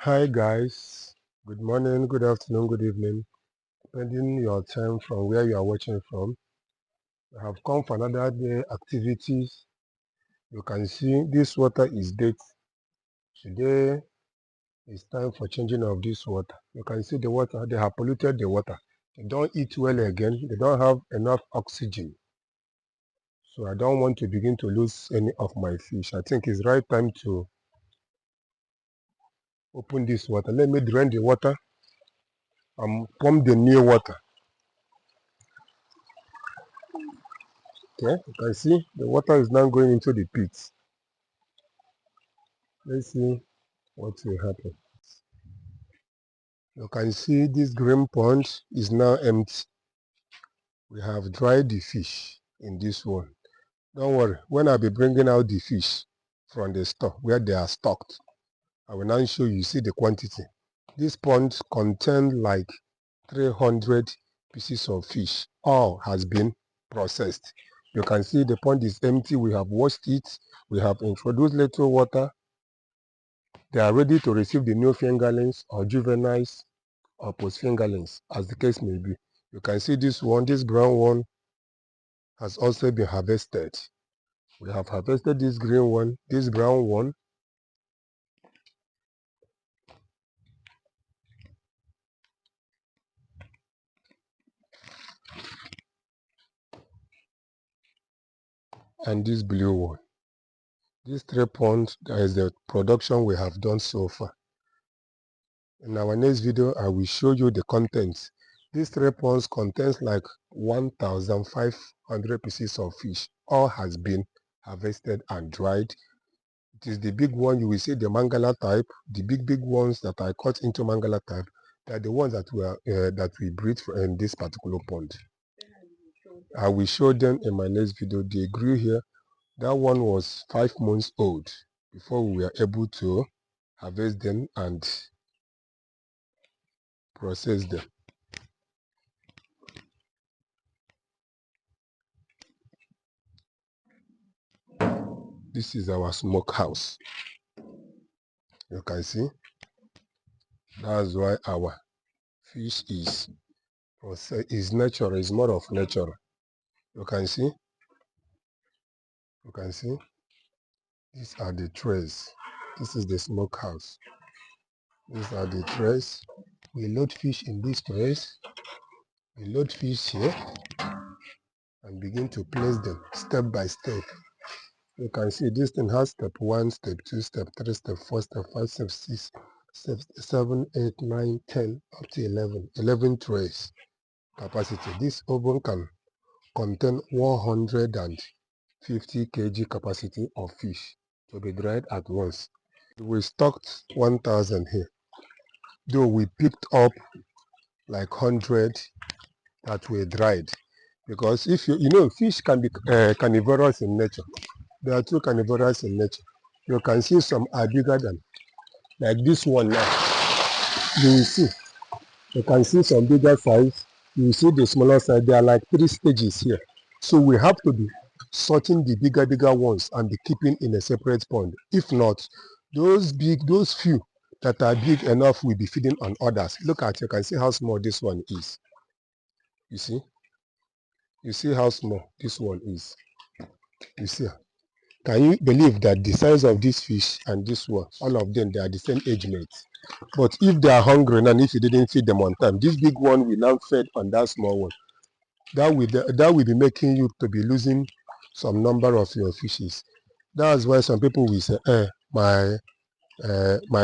Hi guys, good morning, good afternoon, good evening, depending your time from where you are watching from. I have come for another day activities. You can see this water is dirty. Today is time for changing of this water. You can see the water, they have polluted the water. They don't eat well again, they don't have enough oxygen. So I don't want to begin to lose any of my fish. I think it's right time to open this water. Let me drain the water and pump the new water. Okay, you can see the water is now going into the pit. Let's see what will happen. You can see this green pond is now empty. We have dried the fish in this one. Don't worry, when I'll be bringing out the fish from the store where they are stocked, I will now show you, see the quantity. This pond contains like 300 pieces of fish. All has been processed. You can see the pond is empty. We have washed it. We have introduced little water. They are ready to receive the new fingerlings or juveniles or post fingerlings, as the case may be. You can see this one, this brown one has also been harvested. We have harvested this green one, this brown one, and this blue one. These 3 ponds, that is the production we have done so far. In our next video, I will show you the contents. These 3 ponds contains like 1,500 pieces of fish. All has been harvested and dried. It is the big one, you will see the mangala type, the big ones that are cut into mangala type. They are the ones that we breed in this particular pond. I will show them in my next video. They grew here. That one was 5 months old before we were able to harvest them and process them. This is our smokehouse. You can see. That's why our fish is natural, is more of natural. You can see. You can see. These are the trays. This is the smokehouse. These are the trays. We load fish in these trays. We load fish here and begin to place them step by step. You can see this thing has step 1, step 2, step 3, step 4, step 5, step 6, step 7, 8, 9, 10, up to 11. 11 trays capacity. This oven can contain 150 kg capacity of fish to be dried at once. We stocked 1,000 here, though we picked up like 100 that were dried, because if you know fish can be carnivorous in nature. There are 2 carnivorous in nature. You can see some are bigger than, like this one now. You will see, you can see some bigger size. You will see the smaller size. There are like 3 stages here. So we have to be sorting the bigger ones and be keeping in a separate pond. If not, those few that are big enough will be feeding on others. Look at, you can see how small this one is. You see? You see how small this one is. You see? Can you believe that the size of this fish and this one, all of them, they are the same age mates? But if they are hungry and if you didn't feed them on time, this big one will now feed on that small one. That will be making you to be losing some number of your fishes. That's why some people will say, my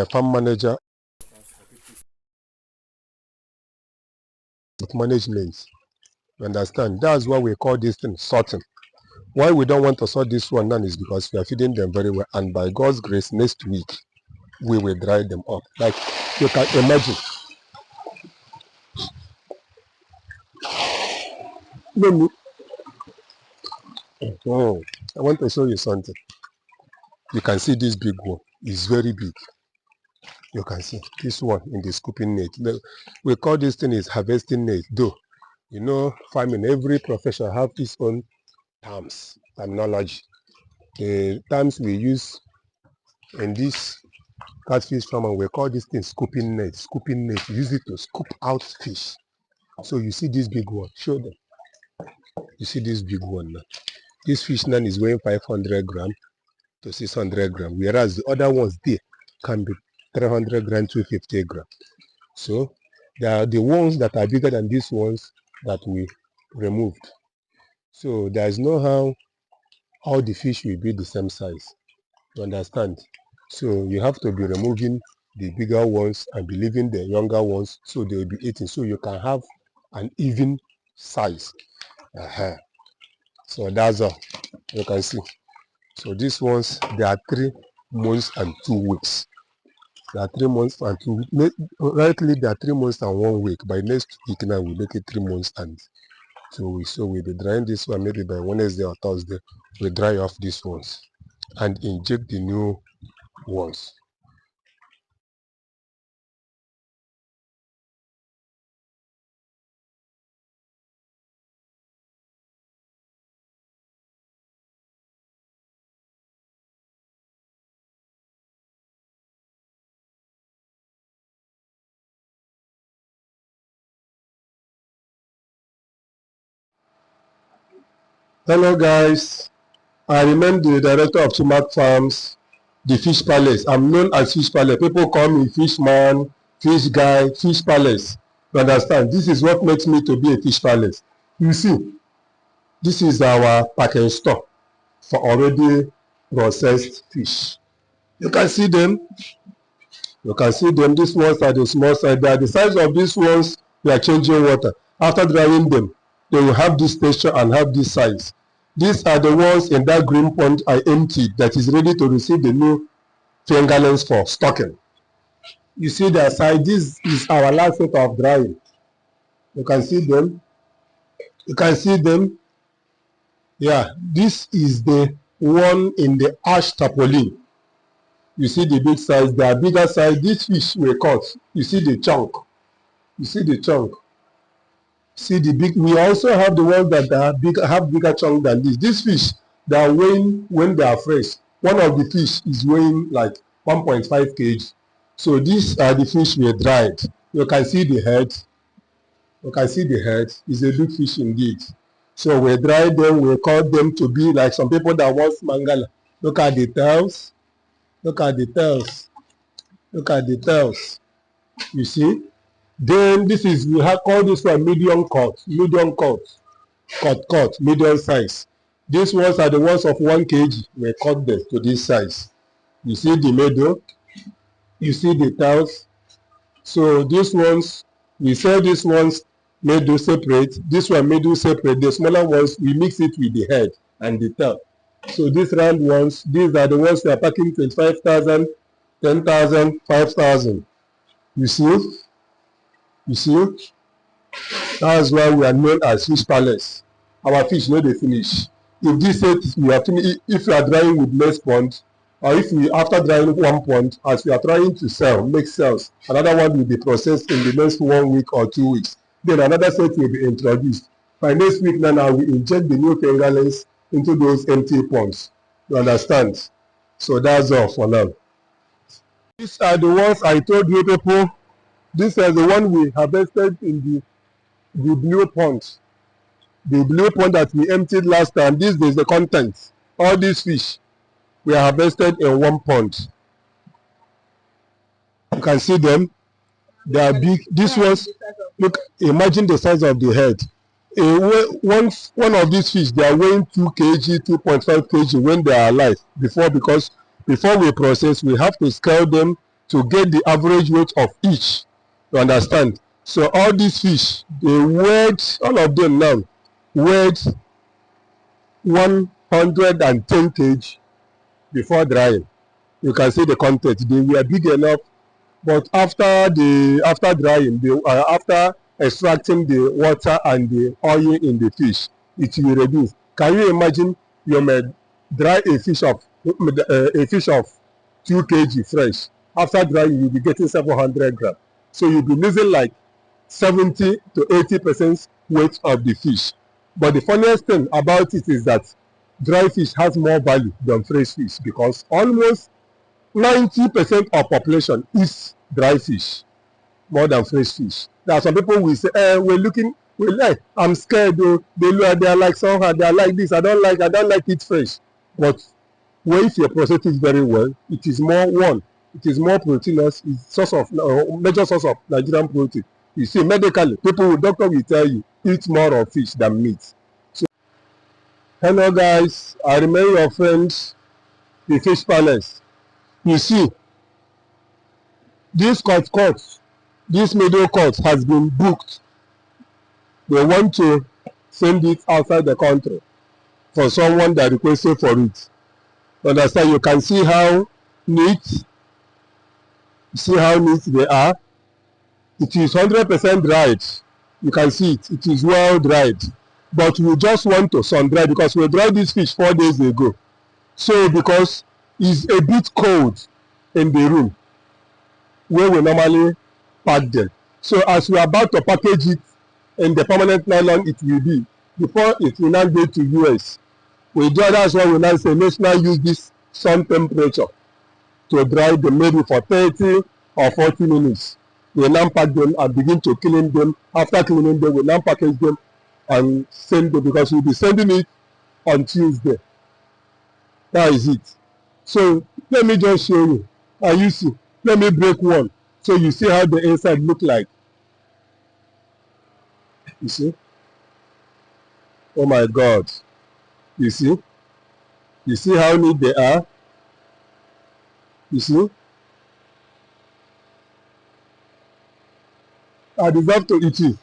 farm manager of management. You understand? That's why we call this thing sorting. Why we don't want to sort this one now is because we are feeding them very well, and by God's grace, next week we will dry them up. Like you can imagine. Let me, I want to show you something. You can see this big one is very big. You can see this one in the scooping net. We call this thing is harvesting net, though. You know, farming, every profession have its own terminology. The terms we use in this catfish farmer, we call this thing scooping net. Scooping net, use it to scoop out fish. So you see this big one, show them. You see this big one now. This fish now is weighing 500 gram to 600 gram, whereas the other ones there can be 300 gram to 50 gram. So they are the ones that are bigger than these ones that we removed. So there is no how all the fish will be the same size. You understand? So you have to be removing the bigger ones and be leaving the younger ones so they will be eating, so you can have an even size. So that's all you can see. So these ones, they are 3 months and 2 weeks. They are 3 months and 2 weeks. Rightly, they are 3 months and 1 week. By next week now, we make it 3 months and 2 weeks. So we'll be drying this one maybe by Wednesday or Thursday. We dry off these ones and inject the new ones. Hello guys, I remain the director of Sumac Farms, the Fish Palace. I'm known as Fish Palace. People call me Fishman, Fish Guy, Fish Palace. You understand? This is what makes me to be a Fish Palace. You see, this is our package store for already processed fish. You can see them. You can see them. These ones are the small size. They are the size of these ones. We are changing water. After drying them, they will have this texture and have this size. These are the ones in that green pond I emptied that is ready to receive the new fingerlings for stocking. You see their size. This is our last set of drying. You can see them. You can see them. Yeah, this is the one in the ash tarpaulin. You see the big size. They are bigger size. This fish we caught. You see the chunk. You see the chunk. See the big. We also have the ones that are big, have bigger chunk than this. This fish, they are weighing when they are fresh. One of the fish is weighing like 1.5 kg. So these are the fish we dried. You can see the head. You can see the head. It's a big fish indeed. So we dried them. We cut them to be like some people that want mangala. Look at the tails. Look at the tails. Look at the tails. You see? Then this is, we have called this one medium cut, medium size. These ones are the ones of 1 kg. We cut them to this size. You see the middle, you see the tails. So these ones, we sell these ones middle separate, this one middle separate. The smaller ones, we mix it with the head and the tail. So these round ones, these are the ones we are packing 25,000, 10,000, 5,000. You see? You see? That's why we are known as Fish Palace. Our fish no dey finish. If this set we are if we are drying with less pond, or if we after drying 1 pond, as we are trying to sell, make sales, another one will be processed in the next 1 week or 2 weeks. Then another set will be introduced. By next week now we inject the new fingerlings into those empty ponds. You understand? So that's all for now. These are the ones I told you people. This is the one we harvested in the blue pond. The blue pond that we emptied last time. This is the content. All these fish we harvested in 1 pond. You can see them. They are big. This ones, look, imagine the size of the head. One of these fish, they are weighing 2 kg, 2.5 kg when they are alive. Because before we process, we have to scale them to get the average weight of each. You understand? So all these fish, they weighed, all of them now, weighed 110 kg before drying. You can see the content. They were big enough, but after drying, after extracting the water and the oil in the fish, it will reduce. Can you imagine you may dry a fish of 2 kg fresh? After drying, you'll be getting 700 grams. So you'll be losing like 70 to 80% weight of the fish. But the funniest thing about it is that dry fish has more value than fresh fish, because almost 90% of population eats dry fish more than fresh fish. There are some people will say, I'm scared though. They are like somehow, they are like this. I don't like it fresh. But if you process it very well, it is more proteinous, it's major source of Nigerian protein. You see, medically, doctor will tell you, eat more of fish than meat. So, hello guys, I remain your friend, the Fish Palace. You see, this middle court has been booked. They want to send it outside the country for someone that requested for it. Understand? You can see how neat they are. It is 100% dried. You can see it. It is well dried. But we just want to sun dry because we dried this fish 4 days ago. So because it's a bit cold in the room where we normally pack them. So as we are about to package it in the permanent nylon, it will be before it will now go to US. That's why we now say let's now use this sun temperature to dry them maybe for 30 or 40 minutes. We now pack them and begin to clean them. After cleaning them, we now package them and send them because we'll be sending it on Tuesday. That is it. So let me just show you. You see, let me break one so you see how the inside look like. You see? Oh my God. You see? You see how neat they are? You see? I deserve to eat it.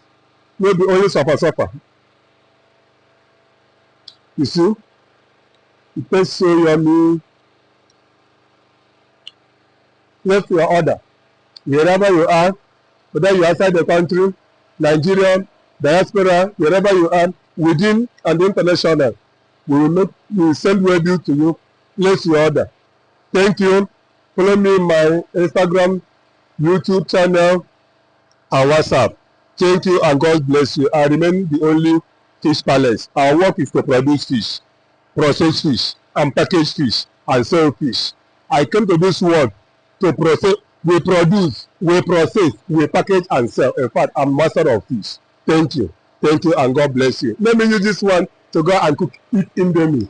Maybe only supper. You see? It tastes so yummy. Place your order. Wherever you are, whether you're outside the country, Nigerian, diaspora, wherever you are, within and international, we will send review to you. Place your order. Thank you. Follow me in my Instagram, YouTube channel, and WhatsApp. Thank you and God bless you. I remain the only Fish Palace. Our work is to produce fish, process fish, and package fish, and sell fish. I came to this world to process. We produce, we process, we package and sell. In fact, I'm master of fish. Thank you, and God bless you. Let me use this one to go and eat Indomie.